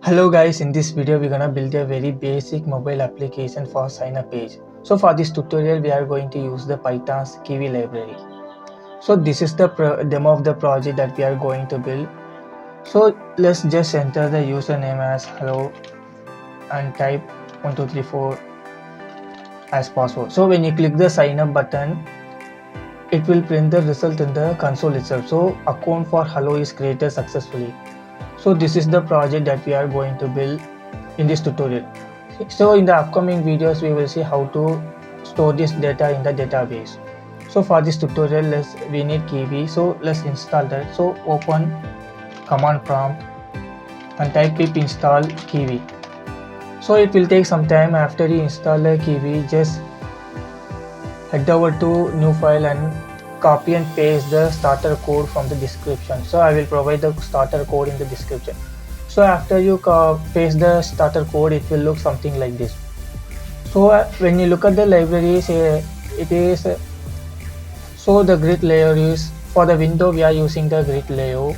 Hello guys, in this video we're gonna build a very basic mobile application for sign up page. So for this tutorial we are going to use the Python's Kivy library. So this is the demo of the project that we are going to build. So let's just enter the username as hello and type 1234 as password. So when you click the sign up button, it will print the result in the console itself. So account for hello is created successfully. So this is the project that we are going to build in this tutorial. So in the upcoming videos we will see how to store this data in the database. So for this tutorial we need Kivy. So let's install that. So open command prompt and type pip install Kivy. So it will take some time. After you install the Kivy, just head over to new file and copy and paste the starter code from the description. So I will provide the starter code in the description. So after you paste the starter code, it will look something like this. So when you look at the libraries, it is so the grid layer is for the window we are using the grid layer.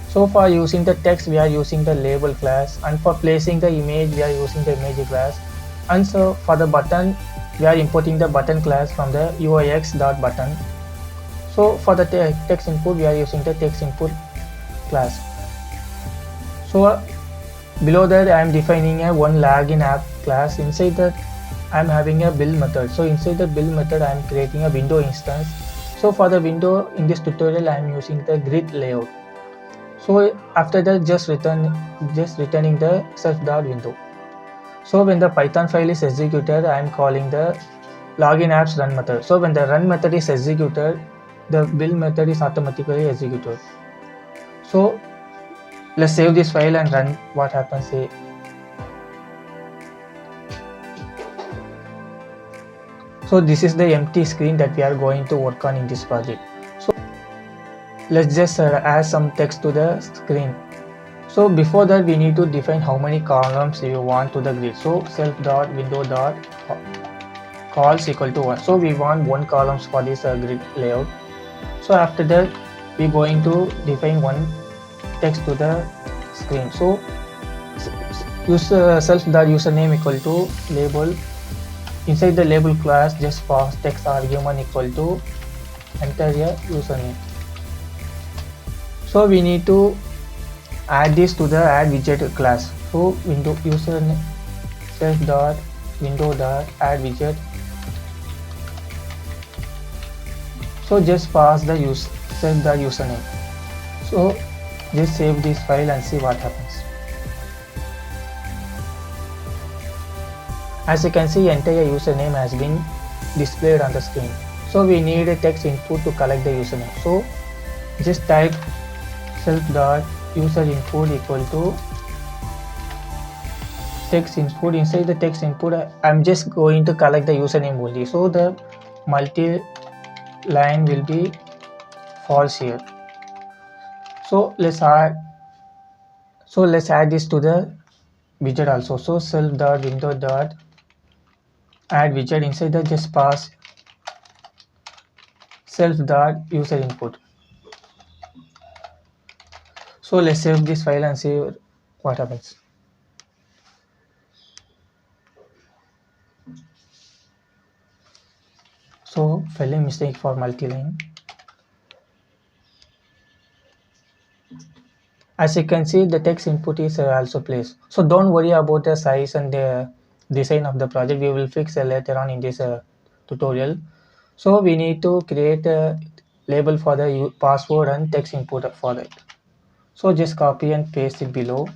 So for using the text we are using the label class, and for placing the image we are using the image class, and so for the button we are importing the button class from the uix.button. So for the text input we are using the text input class. So below that I am defining a one login app class. Inside that I am having a build method. So inside the build method I am creating a window instance. So for the window in this tutorial I am using the grid layout. So after that just returning the self.window. So when the Python file is executed, I am calling the login apps run method. So when the run method is executed, the build method is automatically executed. So let's save this file and run what happens here. So this is the empty screen that we are going to work on in this project. So let's just add some text to the screen. So before that we need to define how many columns we want to the grid. So self.window.calls equal to 1. So we want 1 columns for this grid layout. So after that we are going to define one text to the screen. So use self.username equal to label. Inside the label class just pass text argument equal to enter a username. So we need to add this to the add widget class. So window username self.window.add widget. So just pass the self.username. So just save this file and see what happens. As you can see, entire username has been displayed on the screen. So we need a text input to collect the username. So just type self.user input equal to text input. Inside the text input I'm just going to collect the username only. So the multi-line will be false here. So let's add this to the widget also. So self.window.add widget. Inside that just pass self.user input. So let's save this file and see what happens. So spelling mistake for multi-line. As you can see, the text input is also placed. So don't worry about the size and the design of the project. We will fix later on in this tutorial. So we need to create a label for the password and text input for that. So just copy and paste it below.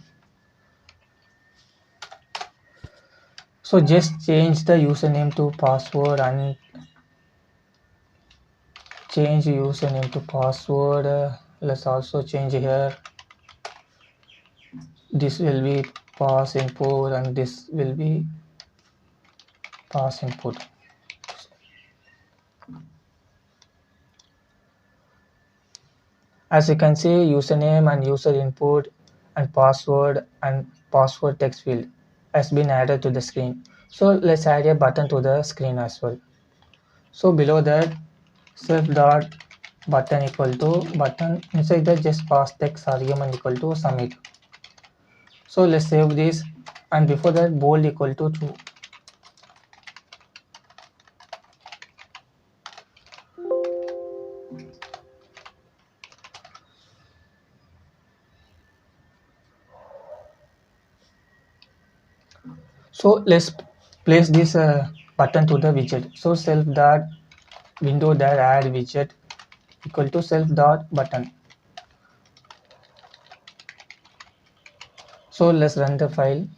So just change the username to password and change username to password. Let's also change here. This will be pass input and this will be pass input. As you can see, username and user input and password text field has been added to the screen. So let's add a button to the screen as well. So below that self.button equal to button. Inside that just pass text argument equal to submit. So let's save this, and before that bold equal to true. So let's place this button to the widget. So self dot window dot add widget equal to self dot button. So let's run the file.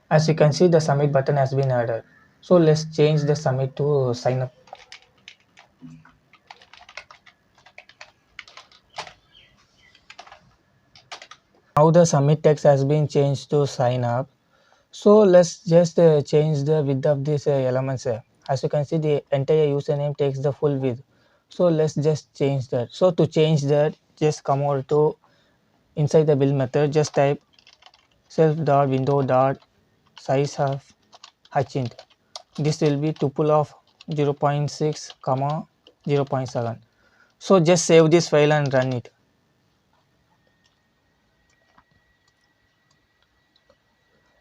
As you can see, the submit button has been added. So let's change the submit to sign up. Now the submit text has been changed to sign up. So let's just change the width of these elements. As you can see, the entire username takes the full width. So let's just change that. So to change that, just come over to inside the build method, just type self dot window dot size of hint. This will be tuple of 0.6 comma 0.7. So just save this file and run it.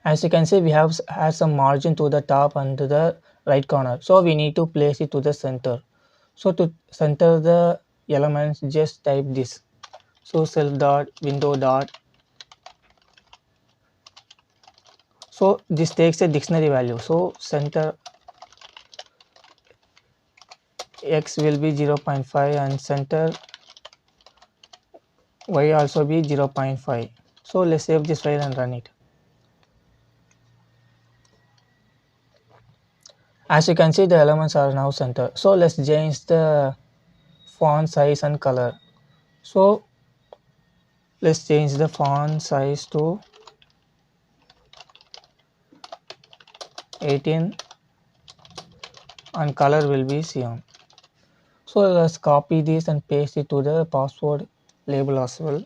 As you can see, we have had some margin to the top and to the right corner. So we need to place it to the center. So to center the elements, just type this. So self dot window dot. So this takes a dictionary value. So center x will be 0.5 and center y also be 0.5. So let's save this file and run it. As you can see, the elements are now centered. So let's change the font size and color. So let's change the font size to 18 and color will be cyan. So let's copy this and paste it to the password label as well.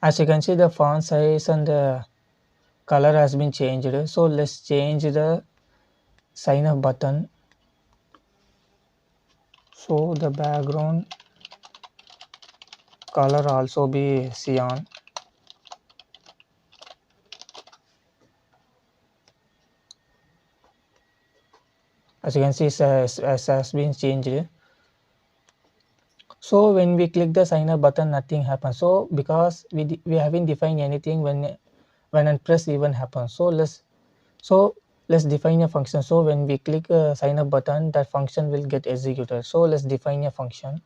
As you can see, the font size and the color has been changed. So let's change the sign up button. So the background color also be cyan. As you can see, it has been changed. So when we click the sign up button, nothing happens. So because we haven't defined anything when and press even happens. So let's define a function. So when we click a sign up button, that function will get executed. So let's define a function.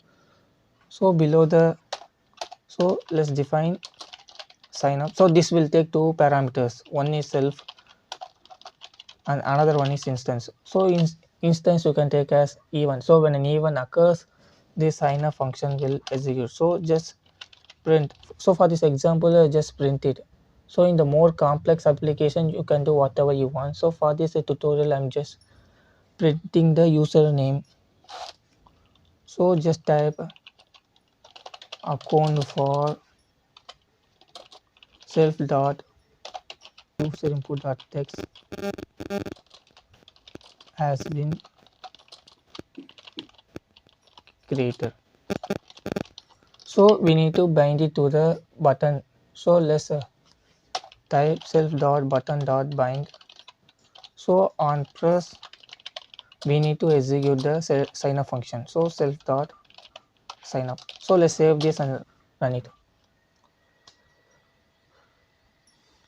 So below the let's define sign up. So this will take two parameters. One is self and another one is instance. So in instance you can take as event. So when an event occurs, this sign up function will execute. So just print. So for this example, just print it. So in the more complex application, you can do whatever you want. So for this tutorial, I'm just printing the username. So just type account for self dot user input dot text has been created. So we need to bind it to the button. So let's type self dot button dot bind. So on press, we need to execute the sign up function. So self dot sign up. So let's save this and run it.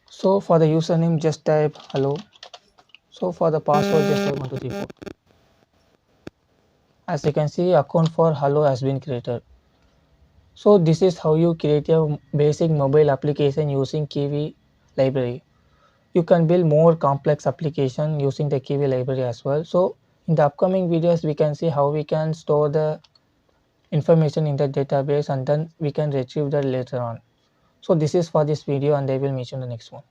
So for the username, just type hello. So for the password, just type 1234. As you can see, account for hello has been created. So this is how you create a basic mobile application using Kivy library. You can build more complex application using the Kivy library as well. So in the upcoming videos, we can see how we can store the information in the database and then we can retrieve that later on. So this is for this video and I will meet you in the next one.